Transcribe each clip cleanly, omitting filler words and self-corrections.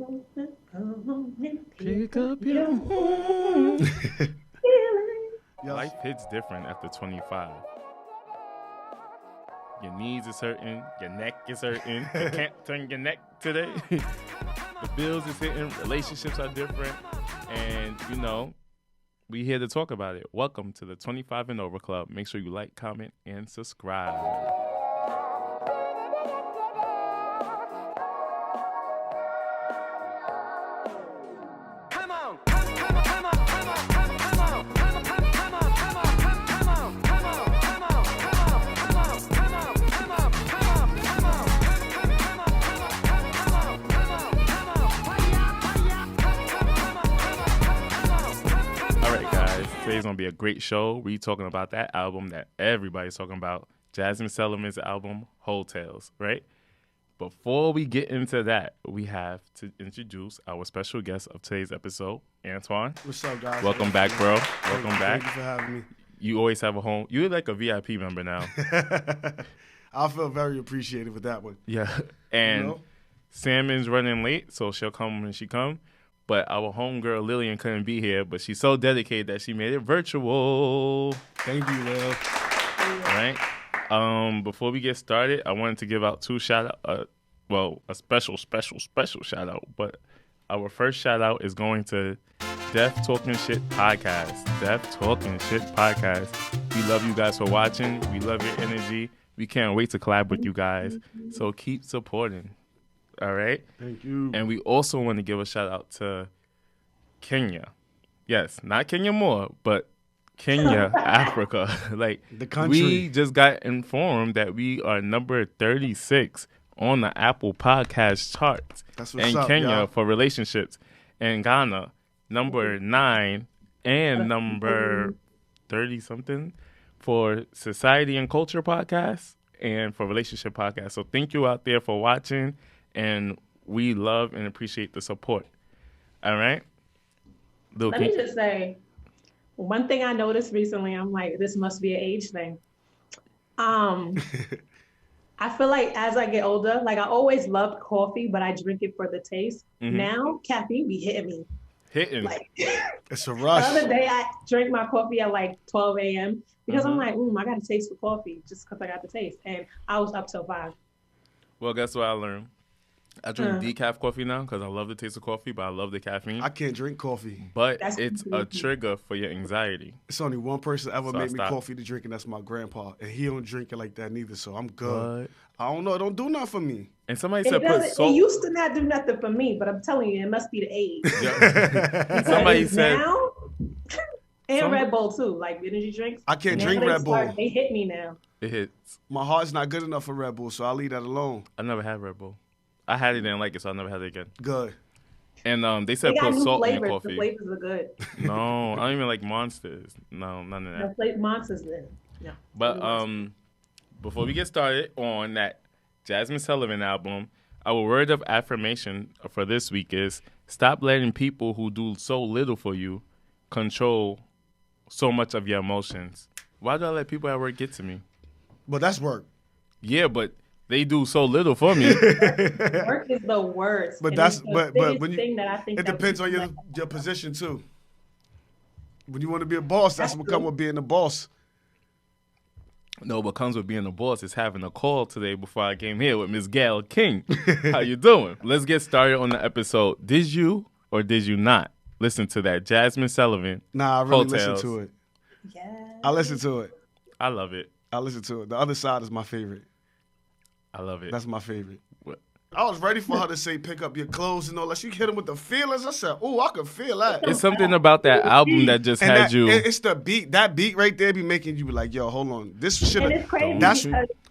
Pick up your Life hits different after 25. Your knees is hurting, your neck is hurting. You can't turn your neck today. The bills is hitting, relationships are different. And, we here to talk about it. Welcome to the 25 and Over Club. Make sure you like, comment, and subscribe. Today's gonna be a great show. We talking about that album that everybody's talking about, Jazmin Sullivan's album, Heaux, right? Before we get into that, we have to introduce our special guest of today's episode, Antoine. What's up, guys? Welcome back, bro. Welcome back. Thank you for having me. You always have a home. You're like a VIP member now. I feel very appreciated with that one. Yeah, and Salmon's running late, so she'll come when she comes. But our homegirl Lillian couldn't be here, but she's so dedicated that she made it virtual. Thank you, Lil. All right. Before we get started, I wanted to give out two shout-out. A special shout-out. But our first shout-out is going to Deaf Talking Shit Podcast. Deaf Talking Shit Podcast. We love you guys for watching. We love your energy. We can't wait to collab with you guys. So keep supporting. All right. Thank you. And we also want to give a shout out to Kenya. Yes, not Kenya more, but Kenya, Africa. Like the country. We just got informed that we are number 36 on the Apple Podcast charts. That's what's and up, Kenya y'all. for relationships. And Ghana, number 9 and number 30 something for Society and Culture Podcast and for Relationship Podcast. So thank you out there for watching. And we love and appreciate the support. All right? Let me just say, one thing I noticed recently, I'm like, this must be an age thing. I feel like as I get older, like I always loved coffee, but I drink it for the taste. Mm-hmm. Now, caffeine be hitting me. Like, it's a rush. The other day, I drank my coffee at like 12 a.m. because I'm like, I got a taste for coffee just because I got the taste. And I was up till 5. Well, guess what I learned? I drink decaf coffee now because I love the taste of coffee, but I love the caffeine. I can't drink coffee. But it's a trigger for your anxiety. It's only one person ever made me coffee to drink, and that's my grandpa. And he don't drink it like that neither, so I'm good. What? I don't know. It don't do nothing for me. And somebody said put salt. It used to not do nothing for me, but I'm telling you, it must be the age. Yeah. Somebody said. Now, and Red Bull, too, like energy drinks. I can't drink Red Bull. They hit me now. It hits. My heart's not good enough for Red Bull, so I'll leave that alone. I never had Red Bull. I had it and didn't like it, so I never had it again. Good. And they said put salt in your coffee. The flavors are good. No, I don't even like Monsters. No, none of that. Monsters then. Yeah. But before we get started on that Jazmin Sullivan album, our word of affirmation for this week is stop letting people who do so little for you control so much of your emotions. Why do I let people at work get to me? Well, that's work. Yeah, but they do so little for me. Work is the worst. But that's but when you, thing that I think it depends on your position too. When you want to be a boss, that's what comes with being a boss. No, what comes with being a boss is having a call today before I came here with Miss Gail King. How you doing? Let's get started on the episode. Did you or did you not listen to that Jazmin Sullivan? Nah, I really listened to it. Yeah. I listened to it. I love it. I listened to it. The Other Side is my favorite. I love it. That's my favorite. What? I was ready for her to say pick up your clothes and all that. She hit him with the feelings. I said, oh, I could feel that. It's something about that album that just and had you. It's the beat. That beat right there be making you be like, yo, hold on. This should have.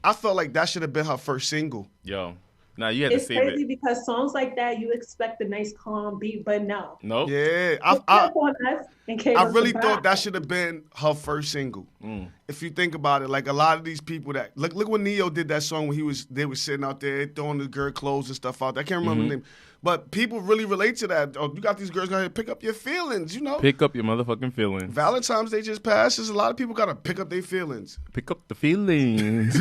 I felt like that should have been her first single. Yo. Now you had to save it. It's crazy because songs like that, you expect a nice calm beat, but no. Nope. Yeah. I really thought that should have been her first single. If you think about it, like a lot of these people that look when Neo did that song when they were sitting out there throwing the girl clothes and stuff out there. I can't remember the name. But people really relate to that. Oh, you got these girls going to pick up your feelings, you know? Pick up your motherfucking feelings. Valentine's Day just passed. There's a lot of people got to pick up their feelings. Pick up the feelings.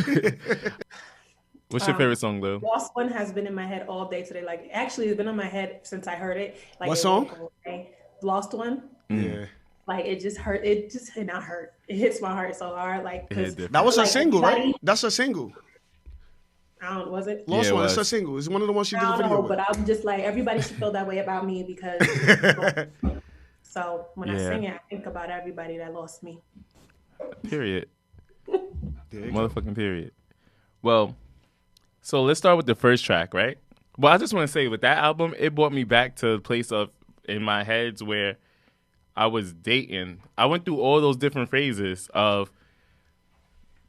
What's your favorite song, Lil? Lost One has been in my head all day today. Like, actually, it's been in my head since I heard it. Like, what song? Lost One. Yeah. Like, it just hurt. It not hurt. It hits my heart so hard. Like, that was a single, right? That's a single. I don't know, was it? Lost One, it's a single. It's one of the ones she did a video with. But I'm just like, everybody should feel that way about me because. So when I sing it, I think about everybody that lost me. Period. Motherfucking period. Well, so let's start with the first track, right? Well, I just want to say with that album, it brought me back to the place of in my heads where I was dating. I went through all those different phases of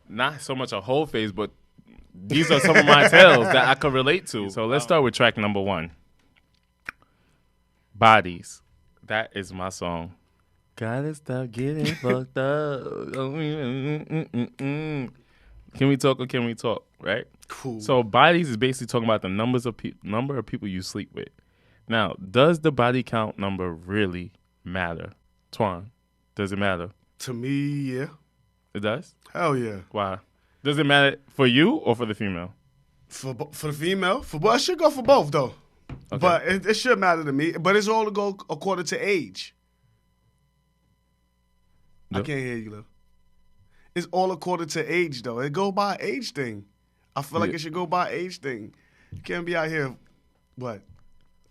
not so much a whole phase, but these are some of my tales that I could relate to. So let's start with track number 1. Bodies. That is my song. Gotta stop getting fucked up. Can we talk or can we talk? Right? Cool. So bodies is basically talking about the number of people you sleep with. Now, does the body count number really matter? Twan, does it matter? To me, yeah. It does? Hell yeah. Why? Does it matter for you or for the female? For the female? Well, it should go for both, though. Okay. But it should matter to me. But it's all to go according to age. Yep. I can't hear you, though. It's all according to age, though. It go by age thing. I feel like it should go by age thing. You can't be out here,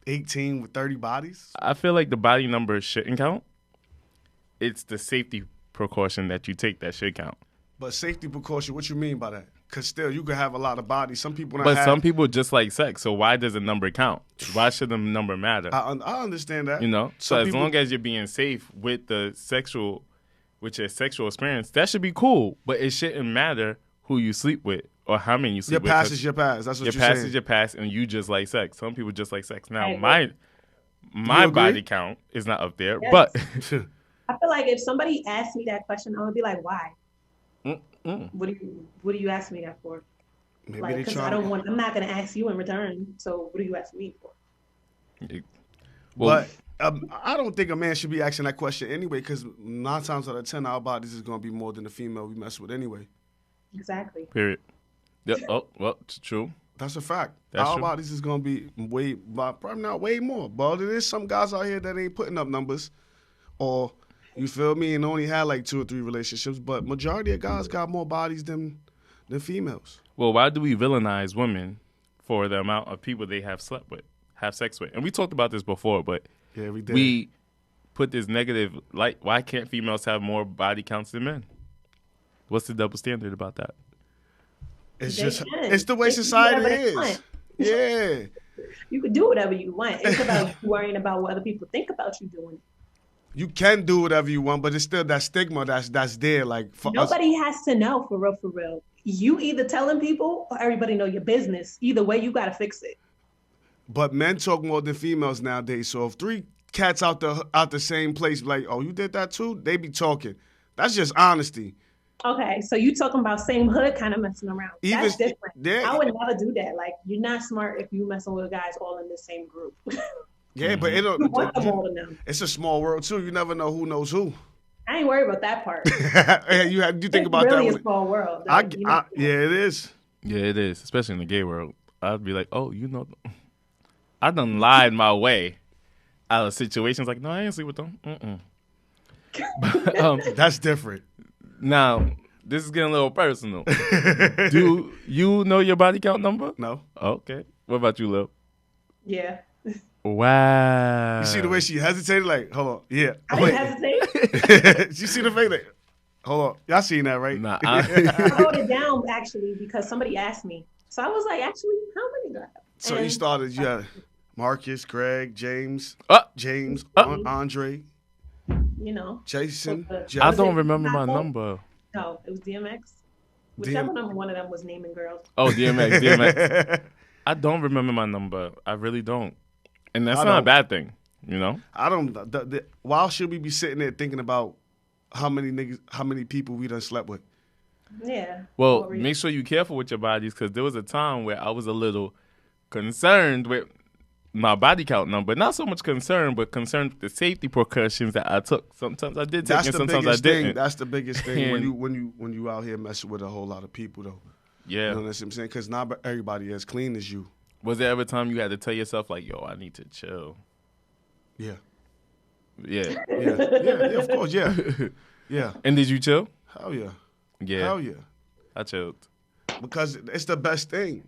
18 with 30 bodies? I feel like the body number shouldn't count. It's the safety precaution that you take that should count. But safety precaution, what you mean by that? Because still, you could have a lot of bodies. Some people some people just like sex, so why does the number count? Why should the number matter? I understand that. You know? So as long as you're being safe with your sexual experience, that should be cool. But it shouldn't matter who you sleep with or how many you sleep with. Your past is your past. That's what you're saying. Your past is your past, and you just like sex. Some people just like sex. Now, my body count is not up there, but... I feel like if somebody asked me that question, I would be like, why? What do you ask me that for? Maybe because I'm not going to ask you in return. So what do you ask me for? Well, but I don't think a man should be asking that question anyway, because 9 times out of 10, our bodies is going to be more than the female we mess with anyway. Exactly. Period. Yep. Oh, well, it's true. That's a fact. Our bodies is going to be probably not way more. But there is some guys out here that ain't putting up numbers, or you feel me, and only had like 2 or 3 relationships. But majority of guys got more bodies than females. Well, why do we villainize women for the amount of people they have sex with? And we talked about this before, but yeah, we did. We put this negative light. Why can't females have more body counts than men? What's the double standard about that? It's the way society is. Yeah. You can do whatever you want. It's about you worrying about what other people think about you doing. You can do whatever you want, but it's still that stigma that's there. Like nobody has to know, for real. You either telling people or everybody know your business. Either way, you gotta fix it. But men talk more than females nowadays. So if 3 cats out the same place, like, oh, you did that too? They be talking. That's just honesty. Okay, so you talking about same hood kind of messing around. That's different. I would never do that. Like, you're not smart if you messing with guys all in the same group. Yeah, but it's a small world too. You never know who knows who. I ain't worried about that part. You think about really that. A small world. Yeah, it is. Yeah, it is, especially in the gay world. I'd be like, oh, I done lied my way out of situations. Like, no, I ain't sleep with them. But, that's different. Now, this is getting a little personal. Do you know your body count number? No. Okay. What about you, Lil? Yeah. Wow. You see the way she hesitated? Like, hold on. Yeah. I didn't hesitate. You see the face? Like, hold on. Y'all seen that, right? Nah. I wrote it down, actually, because somebody asked me. So I was like, actually, how many do I have? So you started, you had Marcus, Greg, James, Andre. You know. Jason. I don't remember my number. No, it was DMX. Whichever number one of them was naming girls. Oh, DMX. I don't remember my number. I really don't. And that's not a bad thing, you know? I don't. Why should we be sitting there thinking about how many people we done slept with? Yeah. Well, make sure you're careful with your bodies, because there was a time where I was a little concerned with my body count number. Not so much concerned, but concerned with the safety precautions that I took. Sometimes I did take, and sometimes I didn't. That's the biggest thing when you out here messing with a whole lot of people, though. Yeah. You know what I'm saying? Because not everybody as clean as you. Was there ever a time you had to tell yourself, like, yo, I need to chill? Yeah. Yeah. Yeah, of course, yeah. Yeah. And did you chill? Hell yeah. Yeah. Hell yeah. I chilled. Because it's the best thing.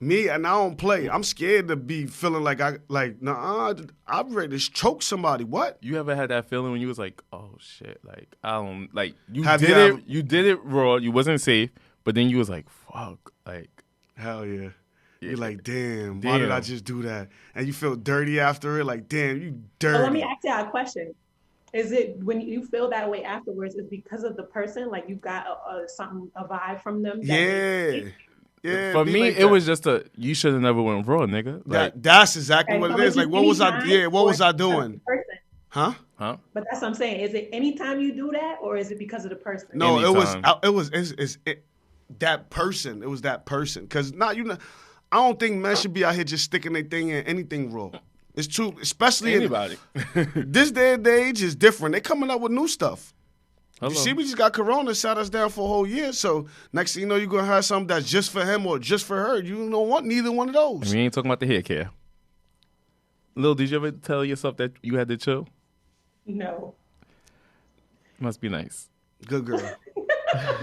Me, and I don't play. I'm scared to be feeling like I'm ready to choke somebody. What? You ever had that feeling when you was like, oh shit, like I don't like you you did it raw, you wasn't safe, but then you was like, fuck, like hell yeah. You're like, damn, why did I just do that? And you feel dirty after it, like, damn, you dirty. Well, let me ask you a question. Is it when you feel that way afterwards, is because of the person, like you got a vibe from them? Yeah. Yeah, for me, like it was just you should have never went raw, nigga. Like, that's exactly what it is. Like, what was I? Yeah, what was I doing? Huh? But that's what I'm saying. Is it anytime you do that, or is it because of the person? No, it was that person. It was that person. Because I don't think men should be out here just sticking their thing in anything raw. It's too, especially anybody. This day and age is different. They're coming up with new stuff. Hello. You see, we just got Corona, sat us down for a whole year. So next thing you know, you're gonna have something that's just for him or just for her. You don't want neither one of those. And we ain't talking about the hair care. Lil, did you ever tell yourself that you had to chill? No. Must be nice. Good girl.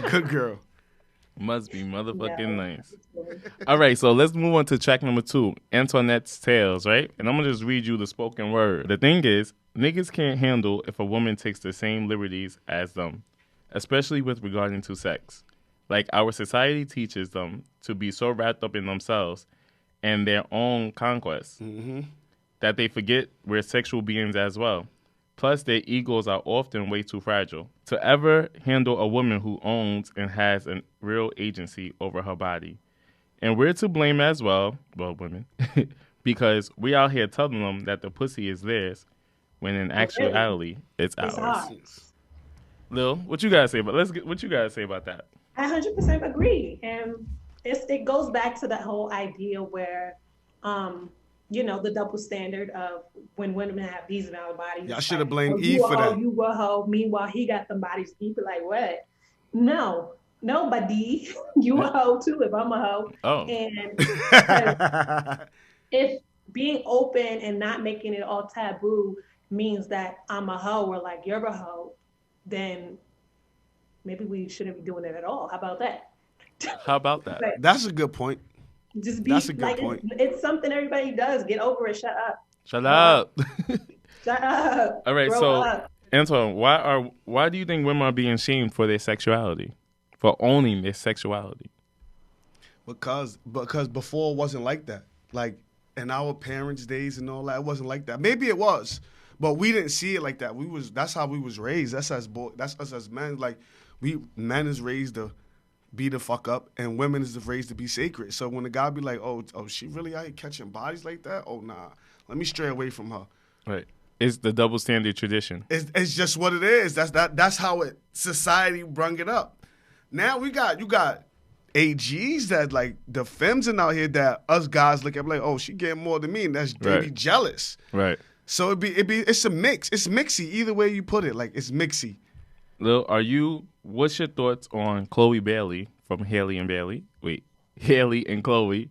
Good girl. Must be motherfucking nice. All right, so let's move on to track number 2, Antoinette's Tales, right? And I'm going to just read you the spoken word. The thing is, niggas can't handle if a woman takes the same liberties as them, especially with regarding to sex. Like, our society teaches them to be so wrapped up in themselves and their own conquests that they forget we're sexual beings as well. Plus, their egos are often way too fragile to ever handle a woman who owns and has a real agency over her body. And we're to blame as well, women, because we out here telling them that the pussy is theirs, when in actuality, it's ours. Lil, what you guys say about? What you guys say about that? I 100% agree, and it goes back to that whole idea where, the double standard of when women have these amount of bodies. Y'all should have blamed Eve for that. You were a hoe. Meanwhile, he got them bodies. You be like, what? No, nobody. You a hoe too. If I'm a hoe. Oh. And if being open and not making it all taboo means that I'm a hoe or like you're a hoe, then maybe we shouldn't be doing it at all. How about that? How about that? That's a good point. Just be That's a good like, point. It's something everybody does. Get over it. Shut up. Shut up. Shut up. All right, Grow so up. Antoine, why do you think women are being shamed for their sexuality, for owning their sexuality? Because before it wasn't like that. Like in our parents' days and all that, it wasn't like that. Maybe it was, but we didn't see it like that. That's how we was raised. That's us as men. Like men is raised to be the fuck up, and women is raised to be sacred. So when the guy be like, oh, she really out here catching bodies like that? Oh, nah. Let me stray away from her. Right. It's the double standard tradition. It's just what it is. That's how society brung it up. Now you got AGs that like the femmes out here that us guys look at like, oh, she getting more than me, and they be jealous. Right. So it's a mix. It's mixy either way you put it. Like it's mixy. Lil, what's your thoughts on Chloe Bailey from Haley and Bailey? Wait, Haley and Chloe.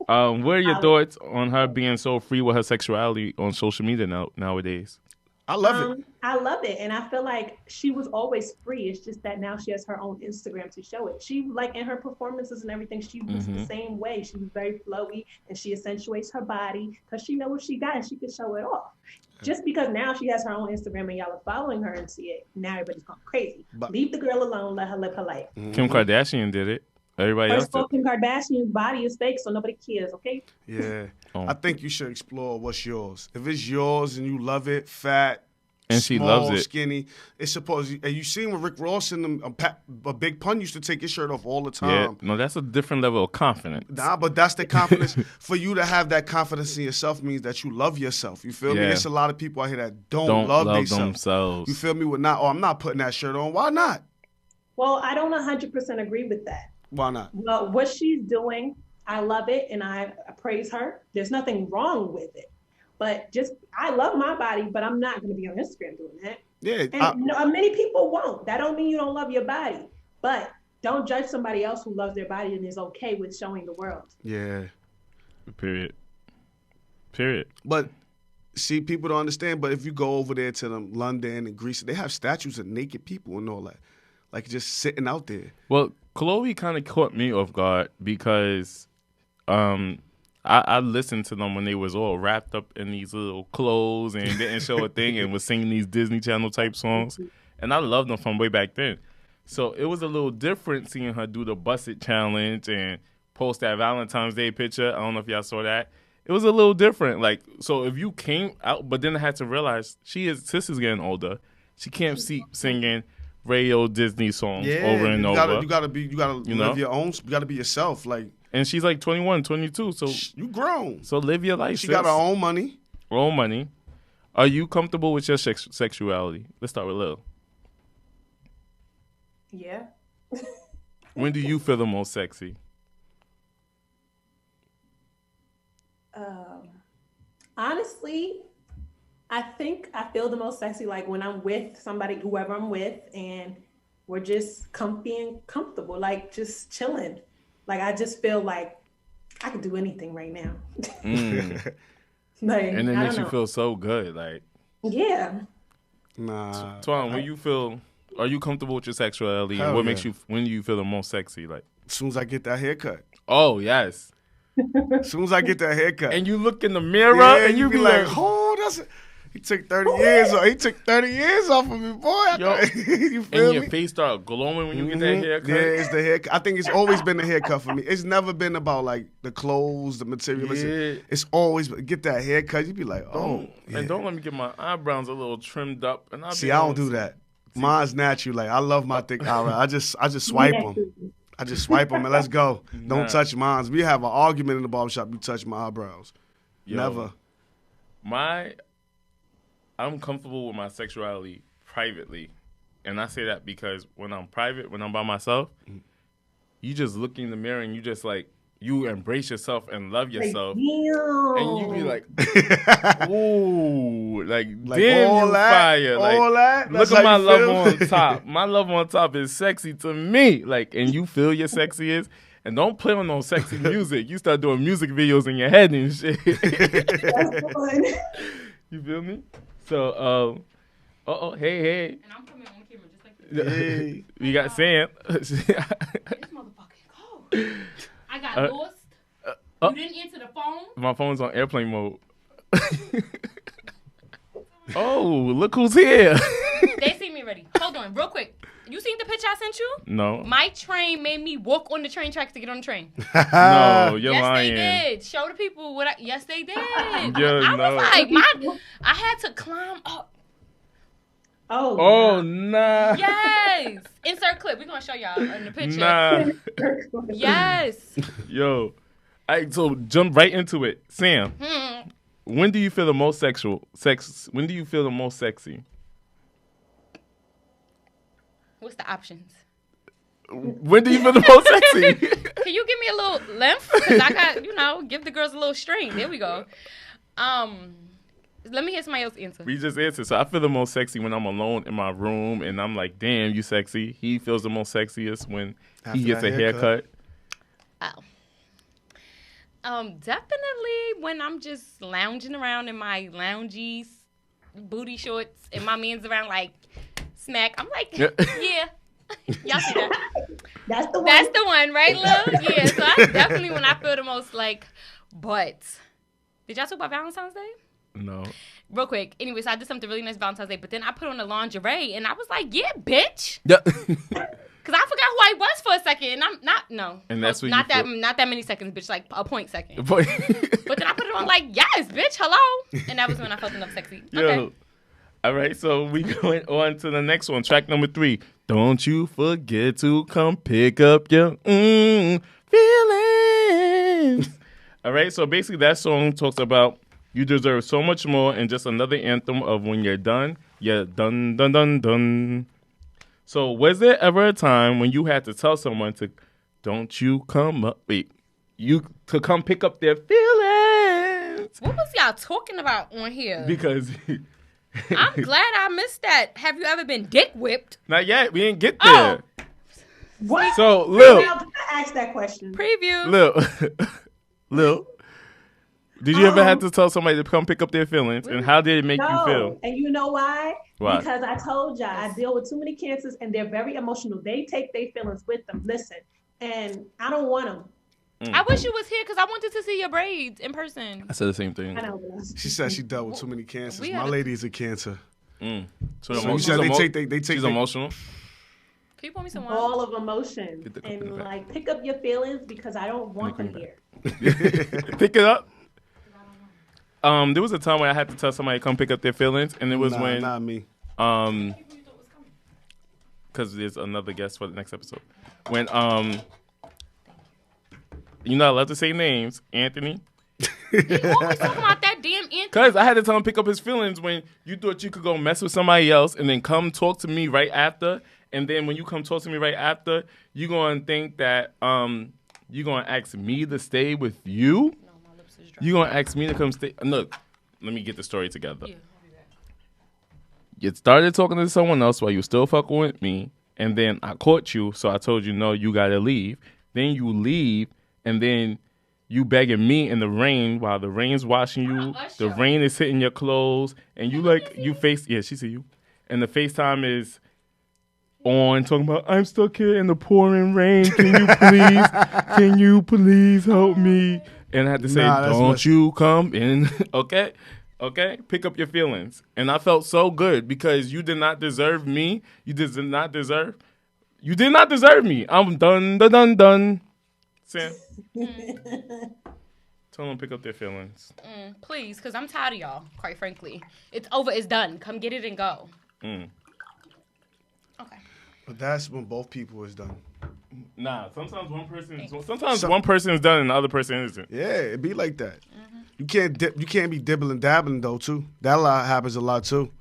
What are your thoughts on her being so free with her sexuality on social media nowadays? I love it. I love it. And I feel like she was always free. It's just that now she has her own Instagram to show it. She, like in her performances and everything, she was the same way. She was very flowy and she accentuates her body because she knows what she got and she can show it off. Just because now she has her own Instagram and y'all are following her and see it, now everybody's going crazy. Leave the girl alone. Let her live her life. Kim Kardashian did it. Everybody else did. Kim Kardashian's body is fake, so nobody cares, okay? Yeah. I think you should explore what's yours. If it's yours and you love it, fat, and small, she loves it. Skinny, it's supposed. And you seen when Rick Ross and a Big Pun used to take his shirt off all the time. Yeah, no, that's a different level of confidence. Nah, but that's the confidence. For you to have that confidence in yourself means that you love yourself. You feel me? There's a lot of people out here that don't love themselves. You feel me? I'm not putting that shirt on. Why not? Well, I don't 100% agree with that. Why not? Well, what she's doing, I love it and I praise her. There's nothing wrong with it. But I love my body, but I'm not going to be on Instagram doing that. Yeah. And many people won't. That don't mean you don't love your body. But don't judge somebody else who loves their body and is okay with showing the world. Yeah. Period. But see, people don't understand. But if you go over there to London and Greece, they have statues of naked people and all that, like just sitting out there. Well, Chloe kind of caught me off guard because I listened to them when they was all wrapped up in these little clothes and didn't show a thing and was singing these Disney Channel type songs. And I loved them from way back then. So it was a little different seeing her do the Bust It Challenge and post that Valentine's Day picture. I don't know if y'all saw that. It was a little different. Like, so if you came out, but then I had to realize sis is getting older. She can't see singing radio Disney songs over and over. You gotta live your own. You gotta be yourself. Like, and she's like 21, 22. So you grown. So live your life. She got her own money. Are you comfortable with your sexuality? Let's start with Lil. Yeah. When do you feel the most sexy? Honestly, I think I feel the most sexy like when I'm with somebody, whoever I'm with, and we're just comfy and comfortable, like just chilling. Like I just feel like I could do anything right now. Like, and it makes you feel so good, like. Yeah. Nah. Twan, when you feel, are you comfortable with your sexuality? And what makes you? When do you feel the most sexy? Like as soon as I get that haircut. Oh yes. As soon as I get that haircut. And you look in the mirror and you be like, oh, he took 30 years off. He took 30 years off of me, boy. Yo, you feel and your face start glowing when you get that haircut. Yeah, it's the haircut. I think it's always been the haircut for me. It's never been about like the clothes, the material. Yeah. It's always get that haircut. You be like, oh. And don't let me get my eyebrows a little trimmed up. And I don't do that. Mine's natural. Like I love my thick eyebrows. I just swipe them. I just swipe them and let's go. Don't touch mine. We have an argument in the barbershop. You touch my eyebrows. Never. I'm comfortable with my sexuality privately. And I say that because when I'm private, when I'm by myself, you just look in the mirror and you just like, you embrace yourself and love yourself. And you be like, ooh, like damn, all you that, fire. Like, all that. Look at my love on top. My love on top is sexy to me. Like, and you feel your sexy is. And don't play on no sexy music. You start doing music videos in your head and shit. That's fun. You feel me? So, hey. And I'm coming on camera just like this. Hey, we got Sam. This motherfucking cold. I got lost. You didn't answer the phone. My phone's on airplane mode. Oh, look who's here. They see me ready. Hold on, real quick. You seen the picture I sent you? No. My train made me walk on the train tracks to get on the train. No, you're lying. Yes, they did. Show the people what yes, they did. I was like, I had to climb up. Oh, nah. Yes. Insert clip. We're going to show y'all in the picture. Nah. Yes. Yo. So jump right into it. Sam, when do you feel the most when do you feel the most sexy? What's the options? When do you feel the most sexy? Can you give me a little length? Because I got, give the girls a little string. There we go. Let me hear somebody else's answer. We just answered. So I feel the most sexy when I'm alone in my room and I'm like, damn, you sexy. He feels the most sexiest when he gets a haircut. Definitely when I'm just lounging around in my loungy booty shorts and my man's around like smack. I'm like, yeah. Y'all see that? That's the one. That's the one, right, Lil? Yeah, so that's definitely when I feel the most like, but did y'all talk about Valentine's Day? No. Real quick. Anyway, so I did something really nice Valentine's Day, but then I put on the lingerie and I was like, yeah, bitch. Yeah. Because I forgot who I was for a second, and I'm not, and that's what not that many seconds, bitch, like a point second. But then I put it on like, yes, bitch, hello. And that was when I felt enough sexy. Okay. Yo. All right, so we going on to the next one. Track number 3. Don't you forget to come pick up your feelings. All right, so basically that song talks about you deserve so much more and just another anthem of when you're done, done, done, done, done. So was there ever a time when you had to tell someone to, don't you come up, to come pick up their feelings? What was y'all talking about on here? Because... I'm glad I missed that. Have you ever been dick whipped? Not yet. We didn't get there. What? So, Lil. I asked that question. Preview. Lil. Did you ever have to tell somebody to come pick up their feelings, and how did it make you feel? And you know why? Why? Because I told y'all I deal with too many cancers, and they're very emotional. They take their feelings with them. Listen, and I don't want them. I wish you was here because I wanted to see your braids in person. I said the same thing. I know. She said she dealt with too many cancers. My lady's a cancer. So you said they take. She's emotional. Can you pour me some wine? All of emotion. And like, pick up your feelings because I don't want them here. Pick it up. There was a time where I had to tell somebody to come pick up their feelings, and it was when not me. Because there's another guest for the next episode. When you're not allowed to say names, Anthony. You always talking about that damn Anthony. Because I had to tell him pick up his feelings when you thought you could go mess with somebody else and then come talk to me right after. And then when you come talk to me right after, you're going to think that you're going to ask me to stay with you? No, my lips is dry. You're going to ask me to come stay? Look, let me get the story together. Yeah, I'll be back. You started talking to someone else while you were still fucking with me. And then I caught you, so I told you, no, you got to leave. Then you leave, and then you begging me in the rain while the rain's washing you. The rain is hitting your clothes. And you face, yeah, she see you. And the FaceTime is on, talking about, I'm stuck here in the pouring rain. Can you please help me? And I had to say, don't you come in, okay? Okay? Pick up your feelings. And I felt so good because you did not deserve me. You did not deserve me. I'm done. Sam. Tell them to pick up their feelings. Please, because I'm tired of y'all, quite frankly. It's over. It's done. Come get it and go. Okay. But that's when both people is done. Nah, sometimes one person is done and the other person isn't. Yeah, it be like that. Mm-hmm. You can't be dibbling dabbling though too. That happens a lot too.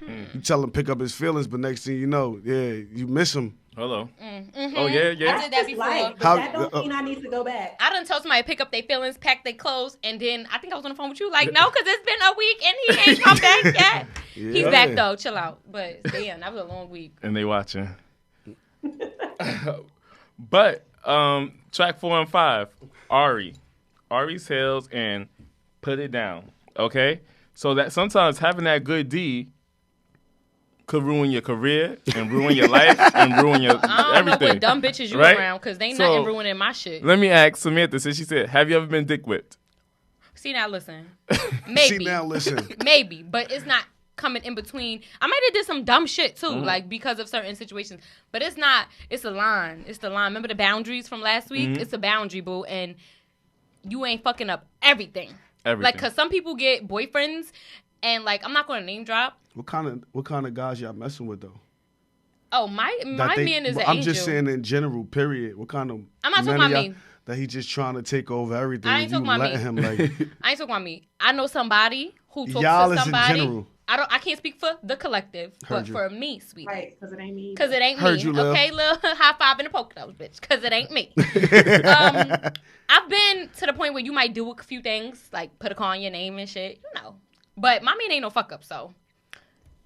Mm-hmm. You tell him pick up his feelings, but next thing you know, you miss him. Hello. Mm-hmm. Oh yeah. I did that before. But that don't mean I need to go back. I done told somebody to pick up their feelings, pack their clothes, and then I think I was on the phone with you. Like, no, because it's been a week and he ain't come back yet. Yeah. He's back though. Chill out. But damn, that was a long week. And they watching. But track 4 and 5, Ari Sales and Put It Down. Okay, so that sometimes having that good D could ruin your career and ruin your life and ruin your everything. I don't know what dumb bitches you around because they ain't nothing ruining my shit. Let me ask Samantha, since she said, have you ever been dick whipped? See, now listen. Maybe. Maybe, but it's not coming in between. I might have did some dumb shit too, like because of certain situations. But it's not. It's a line. It's the line. Remember the boundaries from last week? It's a boundary, boo, and you ain't fucking up everything. Like, cause some people get boyfriends, and like I'm not gonna name drop. What kind of guys y'all messing with though? Oh, my man is an angel. I'm just saying in general, period. What kind of? I'm not talking about me. That he just trying to take over everything. I ain't talking about me. Him, like, I ain't talking about me. I know somebody who talks y'all to somebody. In general. I can't speak for the collective, but for me, sweetie. Right, because it ain't me. Because it ain't Heard me. You, Lil. Okay, little high five in the polka dots, bitch. Because it ain't me. I've been to the point where you might do a few things, like put a call on your name and shit, you know. But my man ain't no fuck up, so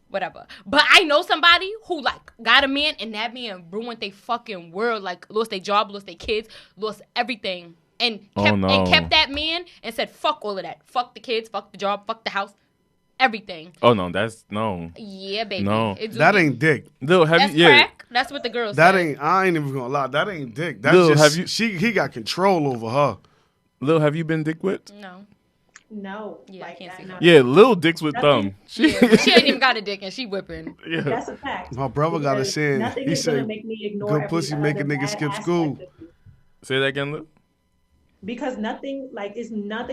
whatever. But I know somebody who, like, got a man, and that man ruined their fucking world. Like, lost their job, lost their kids, lost everything. And kept that man and said, fuck all of that. Fuck the kids, fuck the job, fuck the house. Everything. Oh no, that's no. Yeah, baby. No, that ain't dick. Lil, that's crack. That's what the girl said. That ain't. I ain't even gonna lie. That ain't dick. That's Lil, just. He got control over her. Lil, have you been dick whipped? No. Yeah, I can't see that. Yeah, Lil dicks with thumb. She ain't even got a dick and she whipping. Yeah, that's a fact. My brother got a saying. He said, "Good pussy make a nigga skip school." Say that again, Lil. Because nothing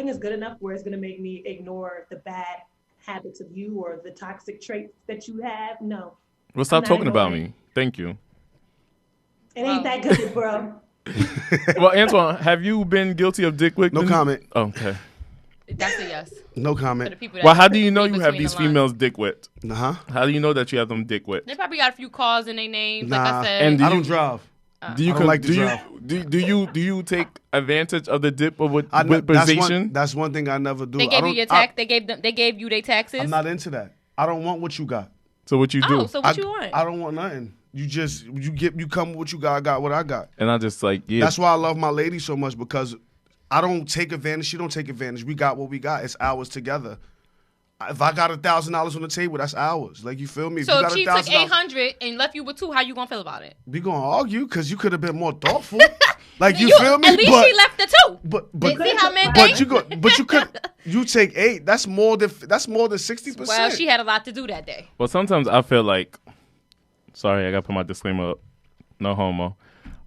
is good enough where it's gonna make me ignore the bad habits of you or the toxic traits that you have. No. Well, stop talking about me. Thank you. It ain't that good, bro. Well, Antoine, have you been guilty of dick whipping? No comment. Oh, okay. That's a yes. No comment. Well, how do you know you have these females dick whipped? Uh-huh. How do you know that you have them dick whipped? They probably got a few calls in their names, like I said. And I don't drive. Do you like to drive. Do you take advantage of the dip of whippization? That's one thing I never do. They gave you your tax. They gave you their taxes. I'm not into that. I don't want what you got. So what you do? Oh, so what you want? I don't want nothing. you come with what you got. I got what I got. And I just like, yeah. That's why I love my lady so much, because I don't take advantage. She don't take advantage. We got what we got. It's ours together. If I got $1,000 on the table, that's ours. Like, you feel me? So if she took 800 and left you with 2, how you gonna feel about it? We gonna argue because you could have been more thoughtful. Like, you feel me? At least she left the 2. But see how men think? But you could. You take 8. That's more than 60%. Well, she had a lot to do that day. Well, sometimes I feel like. Sorry, I gotta put my disclaimer up. No homo.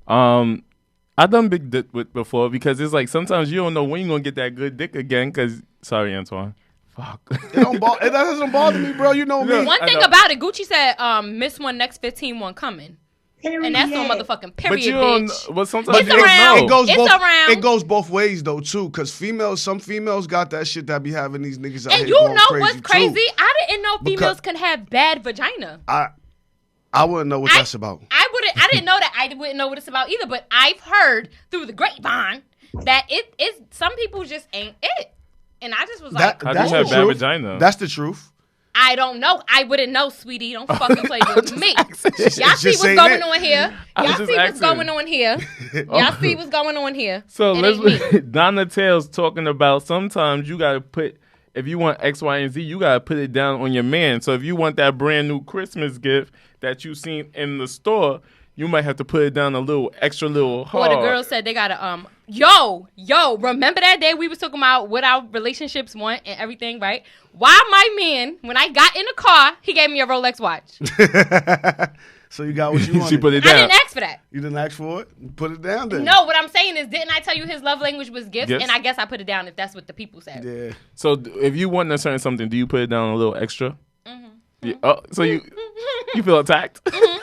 I done big dick with before, because it's like sometimes you don't know when you're gonna get that good dick again. Because sorry, Antoine. Fuck. That doesn't bother me, bro. You know me. One thing about it, Gucci said, miss one, next 15, one coming. Period. And that's no motherfucking period, but you bitch. don't. Well, sometimes it's around. It goes both ways though too, because some females got that shit that be having these niggas out here. And you going know crazy what's crazy? Too. I didn't know females can have bad vagina. I wouldn't know what that's about. I didn't know that. I wouldn't know what it's about either. But I've heard through the grapevine that it is. Some people just ain't it. And I just was like, how do you have bad vagina? That's the truth. I don't know. I wouldn't know, sweetie. Don't fucking play with me. Y'all see what's going on here. Y'all see what's going on here. Y'all see what's going on here. So Donna Tails talking about sometimes you gotta put, if you want X, Y, and Z, you gotta put it down on your man. So if you want that brand new Christmas gift that you seen in the store, you might have to put it down a little extra little hard. Well, the girl said they gotta yo, remember that day we was talking about what our relationships want and everything, right? Why my man, when I got in the car, he gave me a Rolex watch. So you got what you wanted. She put it down. I didn't ask for that. You didn't ask for it? Put it down then. No, what I'm saying is, didn't I tell you his love language was gifts? And I guess I put it down if that's what the people said. Yeah. So if you want a certain something, do you put it down a litle extra? Mm-hmm. Yeah. Oh, so you feel attacked? Mm-hmm.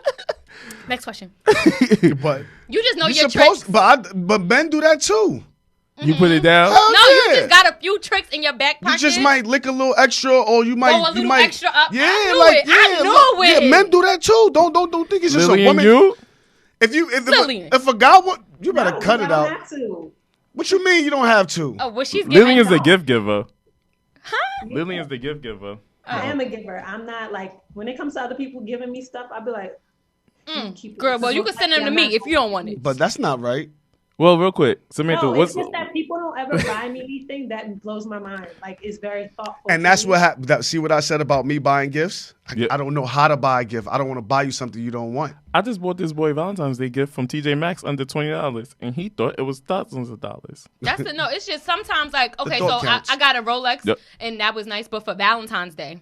Next question. But you just know your tricks. But men do that too. You put it down? You just got a few tricks in your back pocket. You just might lick a little extra, or you might go a little extra up. Yeah, I knew it. Yeah, men do that too. Don't think it's just Lillian, a woman. You? If a guy you better cut it out. Have to. What you mean you don't have to? Oh, well, she's giving. Lillian's the gift giver. Huh? Lillian's the gift giver. I am a giver. I'm not like, when it comes to other people giving me stuff, I'll be like, girl, well, you can send them to me if you don't want it. But that's not right. Well, real quick, Samantha, it's just that people don't ever buy me anything. That blows my mind. Like, it's very thoughtful. And that's what happened. See what I said about me buying gifts? I don't know how to buy a gift. I don't want to buy you something you don't want. I just bought this boy Valentine's Day gift from TJ Maxx under $20, and he thought it was thousands of dollars. It's just sometimes like, okay, so I got a Rolex, and that was nice, but for Valentine's Day,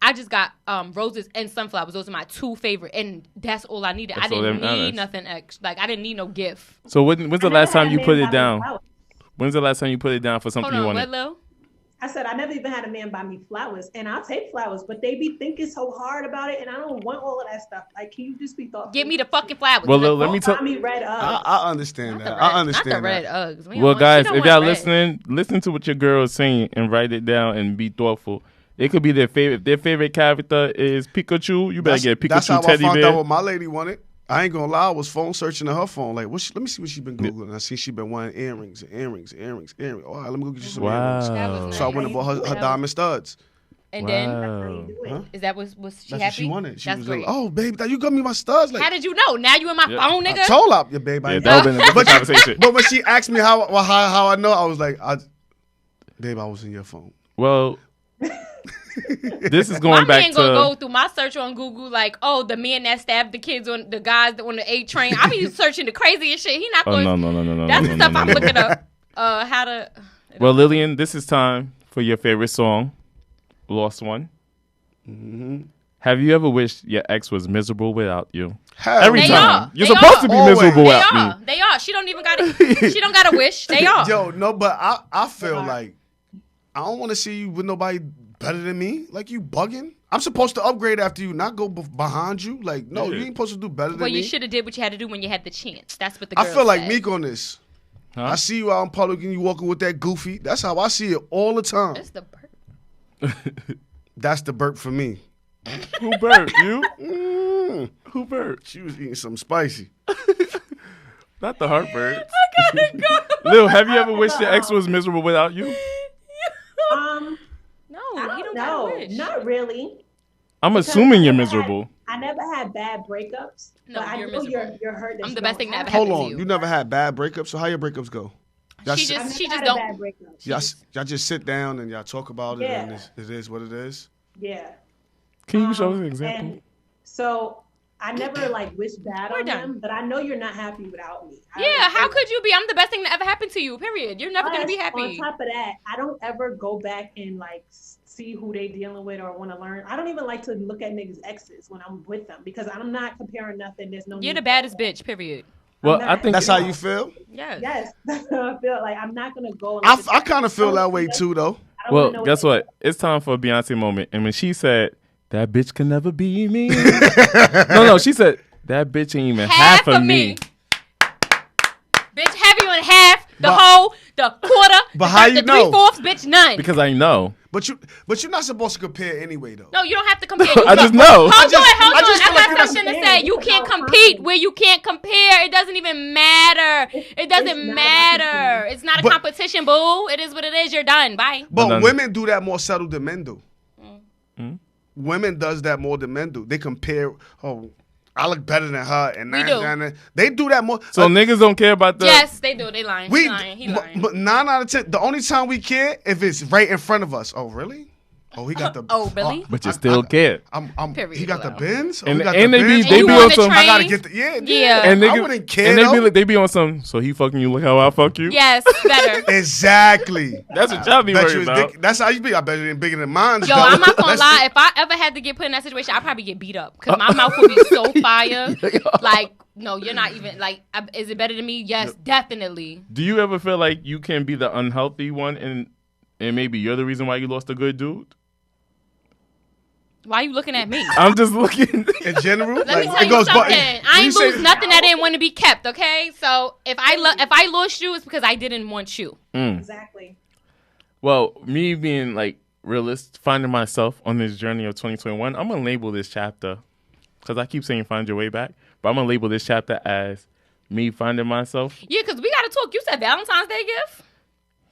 I just got roses and sunflowers. Those are my 2 favorite, and that's all I needed. I didn't need nothing extra. Like, I didn't need no gift. So when's the last time you put it down? When's the last time you put it down for something you wanted? What, Lil? I said I never even had a man buy me flowers, and I'll take flowers, but they be thinking so hard about it, and I don't want all of that stuff. Like, can you just be thoughtful? Give me the fucking flowers. Well, Lil, let me tell. Buy me red Uggs. I understand that. I understand not the red Uggs. Well, guys, if y'all listening, listen to what your girl is saying and write it down and be thoughtful. It could be their favorite. If their favorite character is Pikachu, you better get a Pikachu that's how teddy I found bear. out what my lady wanted. I ain't gonna lie, I was phone searching in her phone. Like, let me see what she been Googling. I see she been wanting earrings. All right, let me go get you some earrings. Nice. So I went and bought her diamond studs. And then, is that was she That's happy? what she wanted. She That's was great. like, oh, babe, you got me my studs. Like, how did you know? Now you in my phone, nigga? I told her, babe. Yeah, that would have been a different conversation. But when she asked me how I know, I was like, babe, I was in your phone. Well, this is going back to. My man gonna go through my search on Google like, oh, the man that stabbed the kids on the guys on the 8 train. I be searching the craziest shit. He not going. No. That's the stuff I'm looking up. How to. Well, Lillian, this is time for your favorite song, "Lost One." Mm-hmm. Have you ever wished your ex was miserable without you? Every they time. Are. You're they supposed are. to be Always. miserable They without are. me. They are. She don't even got to. She don't got to wish. They are. Yo, no, but I feel like I don't want to see you with nobody better than me. Like, you bugging. I'm supposed to upgrade after you, not go behind you. Like, no, you ain't supposed to do better than me. Well, you should have did what you had to do when you had the chance. That's what the girl I feel like said. Meek on this. Huh? I see you out in public and you walking with that goofy. That's how I see it all the time. That's the burp. That's the burp for me. Who burped? You? Who burped? She was eating something spicy. Not the heartburn. I gotta go. Lil, have you ever wished your ex was miserable without you? No, he don't gotta wish. Not really. I'm assuming you're miserable. I I never had bad breakups. No, but you're I know miserable. you're hurt. I'm the best thing that ever Hold happened to on, you. you never had bad breakups. So how your breakups go? She just had don't. a bad breakup. Y'all just sit down and y'all talk about it, and it is what it is. Yeah. Can you show us an example? And so I never wish bad on them, but I know you're not happy without me. How could you be? I'm the best thing that ever happened to you. Period. You're never gonna be happy. On top of that, I don't ever go back and see who they dealing with or want to learn. I don't even like to look at niggas' exes when I'm with them because I'm not comparing nothing. There's no. You're the baddest bitch. Period. Well, I think that's how you feel. Yes, that's how I feel. I'm not gonna go. I kind of feel that way too, though. Well, guess what? It's time for a Beyonce moment. And when she said, "That bitch can never be me," no, she said, "That bitch ain't even half of me." Bitch, have you in half, the whole, the quarter, but how you the know? 3/4, bitch, none. Because I know. But you're not supposed to compare anyway, though. No, you don't have to compare. I just know. Hold on. I got something to say. You can't compete where you can't compare. It doesn't even matter. It doesn't matter. It's not a competition, boo. It is what it is. You're done. Bye. But women do that more subtle than men do. Women does that more than men do. They compare, I look better than her, and they do that more. So niggas don't care about the. Yes, they do. They lying. He lying. But 9 out of 10, the only time we care if it's right in front of us. Oh, really? Oh, he got the. Oh, really? But you still care. He got the Benz. And he got they the be Benz. on some. I gotta get the yeah. And niggas, I wouldn't care. And they be on some. So he fucking you. Look how I fuck you. Yes, better. Exactly. That's what y'all be worried about. That's how you be. I bet you ain't bigger than mine. Yo, I'm not gonna lie. If I ever had to get put in that situation, I'd probably get beat up because my mouth would be so fire. No, you're not even is it better than me? Yes, definitely. Do you ever feel like you can be the unhealthy one and maybe you're the reason why you lost a good dude? Why are you looking at me? I'm just looking in general. Let me tell you something. I ain't lose nothing that didn't want to be kept. Okay, so if I lost you, it's because I didn't want you. Exactly. Well, me being realist, finding myself on this journey of 2021, I'm gonna label this chapter because I keep saying find your way back, but I'm gonna label this chapter as me finding myself. Yeah, because we gotta talk. You said Valentine's Day gift.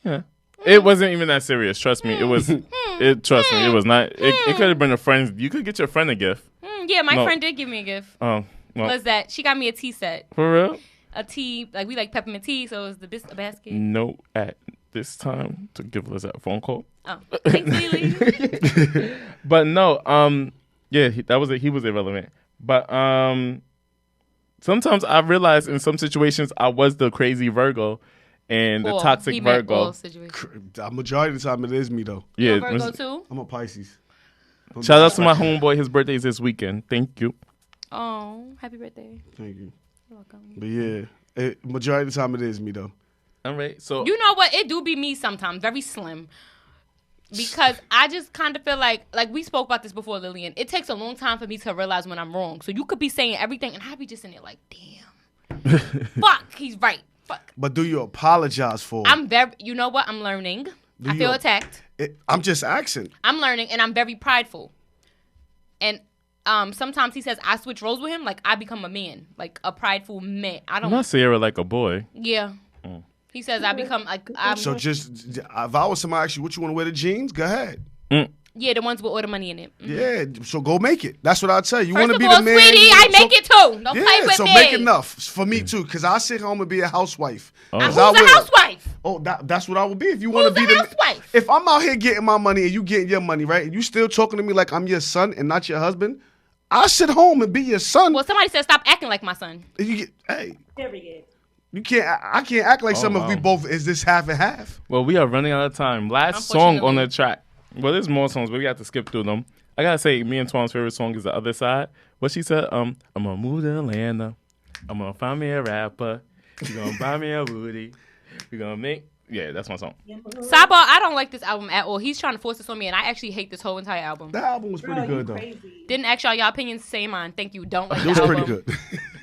Yeah. It wasn't even that serious. Trust me. It was. Trust me. It was not. It could have been a friend. You could get your friend a gift. Yeah, my friend did give me a gift. Oh, well. What's that? She got me a tea set. For real? A tea, we like peppermint tea, so it was a basket. No, at this time to give us that phone call. Oh, thanks, Lily. But no, yeah, that was it. He was irrelevant. But sometimes I realized in some situations I was the crazy Virgo. And the toxic Virgo. The majority of the time it is me though. Yeah, you're a Virgo too. I'm a Pisces. Shout out to my homeboy. His birthday's this weekend. Thank you. Oh, happy birthday. Thank you. You're welcome. But yeah, majority of the time it is me though. All right. So you know what? It do be me sometimes. Very slim. Because I just kind of feel like we spoke about this before, Lillian. It takes a long time for me to realize when I'm wrong. So you could be saying everything, and I be just in there damn. Fuck, he's right. Fuck. But do you apologize for it? You know what? I'm learning. I feel attacked. I'm just asking. I'm learning, and I'm very prideful. And sometimes he says I switch roles with him. I become a man, a prideful man. I don't. I'm not Sierra like a boy. Yeah. He says I become I'm. So just if I was somebody ask you what you want to wear the jeans, go ahead. Yeah, the ones with all the money in it. Mm-hmm. Yeah, so go make it. That's what I'll tell you. You want to be all, the man. Sweetie, I make it too. Don't play with so me. Make enough for me too, because I sit home and be a housewife. Who's a housewife? Oh, that's what I would be if you want to be the housewife. If I'm out here getting my money and you getting your money, right? And you still talking to me like I'm your son and not your husband, I sit home and be your son. Well, somebody said stop acting like my son. Hey. Period. You can't. I can't act like some of we both. Is this half and half? Well, we are running out of time. Last song on the track. Well, there's more songs, but we have to skip through them. I gotta say, me and Twan's favorite song is The Other Side. What she said, I'm gonna move to Atlanta. I'm gonna find me a rapper. You gonna buy me a booty. We gonna make. Yeah, that's my song. Sidebar, I don't like this album at all. He's trying to force this on me, and I actually hate this whole entire album. That album was pretty good, though. Crazy. Didn't ask y'all opinions, say mine. Thank you. Don't like it was the pretty album.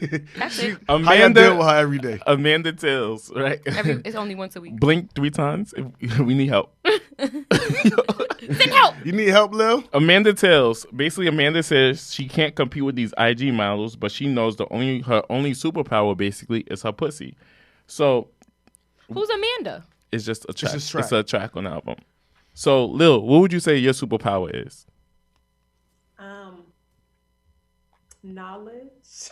Good. That's it. I deal with her every day. Amanda Tales, right? It's only once a week. Blink 3 times. We need help. Send help. You need help, Lil? Amanda Tales. Basically, Amanda says she can't compete with these IG models, but she knows her only superpower basically is her pussy. So, who's Amanda? It's just a track. It's a track on the album. So, Lil, what would you say your superpower is? knowledge.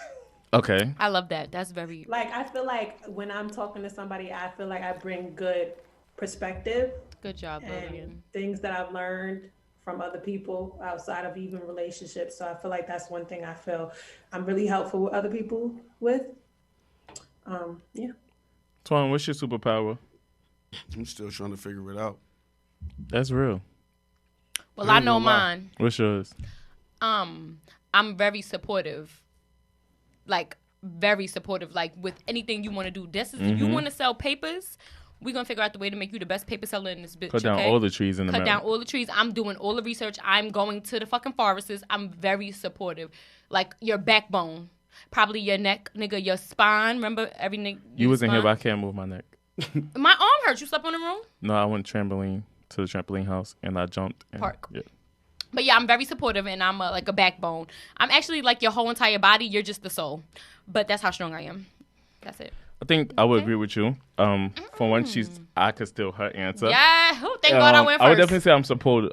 Okay. I love that. That's very... Like, I feel like when I'm talking to somebody, I feel like I bring good perspective. Good job, Lillian. Things that I've learned from other people outside of even relationships. So I feel like that's one thing I feel I'm really helpful with other people with. Yeah. Twan, what's your superpower? I'm still trying to figure it out. That's real. Well, I know mine. What's yours? I'm very supportive. Like, very supportive. Like, with anything you want to do. This is, if you want to sell papers, we're going to figure out the way to make you the best paper seller in this bitch. Cut down all the trees in the Cut down all the trees. I'm doing all the research. I'm going to the fucking forests. I'm very supportive. Like, your backbone. Probably your neck, nigga, your spine. Remember every nigga? You wasn't here, but I can't move my neck. My arm hurt. You slept on the room? No, I went to the trampoline house, and I jumped. Park. Yeah. But yeah, I'm very supportive, and I'm like a backbone. I'm actually like your whole entire body. You're just the soul. But that's how strong I am. That's it. I think I would agree with you. For one, I could steal her answer. Yeah, thank God I went first. I would definitely say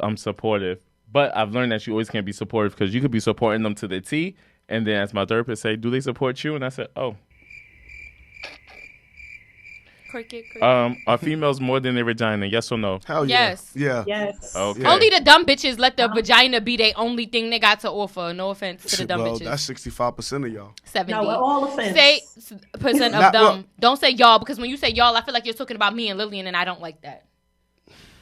I'm supportive, but I've learned that you always can't be supportive because you could be supporting them to the T, and then as my therapist say, do they support you? And I said, oh. Cricket. Are females more than their vagina? Yes or no? Hell yeah. Yes. Yeah. Yes. Okay. Only the dumb bitches let the vagina be their only thing they got to offer. No offense to the dumb bitches. That's 65% of y'all. 70. No, all offense. Say percent of them. Don't say y'all, because when you say y'all, I feel like you're talking about me and Lillian, and I don't like that.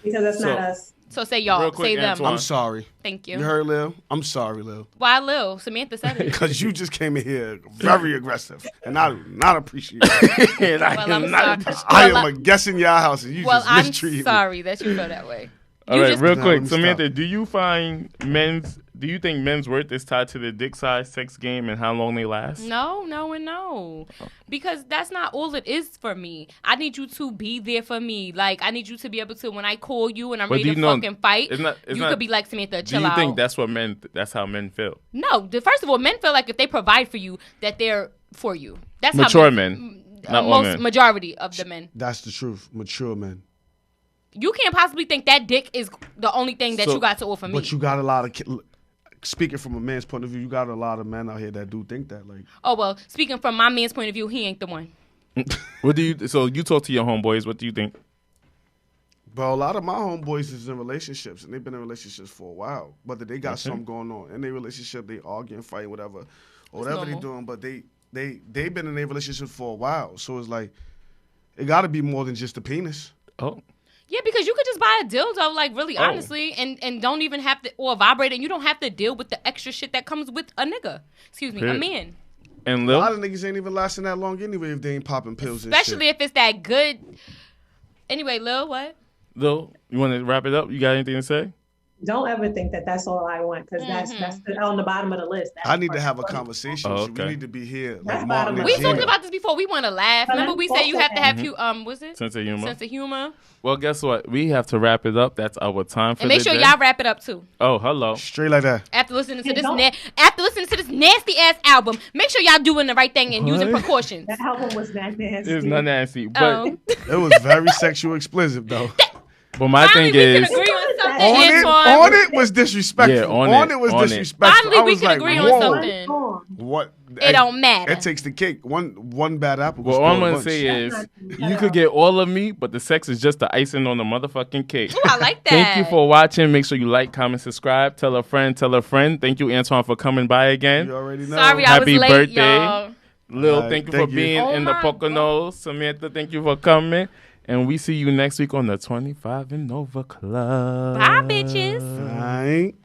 Because that's not us. So say y'all. Real quick, say them. Antoine. I'm sorry. Thank you. You heard, Lil? I'm sorry, Lil. Why, Lil? Samantha said it. Because you just came in here very aggressive, and I do not appreciate it. And I Well, am I'm not. sorry. I am a guest in your house, and you Well, just I'm mistreated me. sorry that you feel that way. All right, real Nah, quick, let me Samantha, stop. do you think men's worth is tied to the dick size, sex game, and how long they last? No. Because that's not all it is for me. I need you to be there for me. Like, I need you to be able to, when I call you and I'm ready to fucking fight, you could be like, Samantha, chill out. Do you think that's how men feel? No. First of all, men feel like if they provide for you, that they're for you. That's Mature how men. Not all men. Majority of the men. That's the truth. Mature men. You can't possibly think that dick is the only thing that you got to offer me. But you got a lot of... Speaking from a man's point of view, you got a lot of men out here that do think that. Like, oh, well, speaking from my man's point of view, he ain't the one. So you talk to your homeboys. What do you think? Bro, a lot of my homeboys is in relationships, and they've been in relationships for a while. Whether they got something going on in their relationship, they arguing, fighting, whatever, or whatever they doing. But they've been in their relationship for a while. So it's like, it got to be more than just the penis. Oh. Yeah, because you could just buy a dildo, like, really honestly, and don't even have to, or a vibrator, and you don't have to deal with the extra shit that comes with a nigga. Excuse me, a man. And A Lil? lot of niggas ain't even lasting that long anyway if they ain't popping pills and Especially shit. if it's that good. Anyway, Lil, what? Lil, you want to wrap it up? You got anything to say? Don't ever think that that's all I want, because that's on the bottom of the list. That's I need to have a conversation with you. We need to be here. Like Martin and We Gina. talked about this before. We want to laugh. Remember we said you have to have what's it? Sense of humor. Sense of humor. Well, guess what? We have to wrap it up. That's our time for And make sure y'all wrap it up too. Oh, hello. Straight like that. After listening to this nasty ass album, make sure y'all doing the right thing and using precautions. That album was that nasty. It's not nasty, but it was very sexual explicit though. But my thing is, on it was disrespectful. Yeah, on it was disrespectful. Finally, we can agree on something. What? It don't matter. It takes the cake. One bad apple. Well, all I'm gonna say is, you could get all of me, but the sex is just the icing on the motherfucking cake. Ooh, I like that. Thank you for watching. Make sure you like, comment, subscribe. Tell a friend. Thank you, Antoine, for coming by again. You already know. Sorry, Happy I was late, birthday. y'all. Lil, thank you for being in the Poconos. Samantha, thank you for coming. And we see you next week on the 25 and Over Club. Bye, bitches. All right.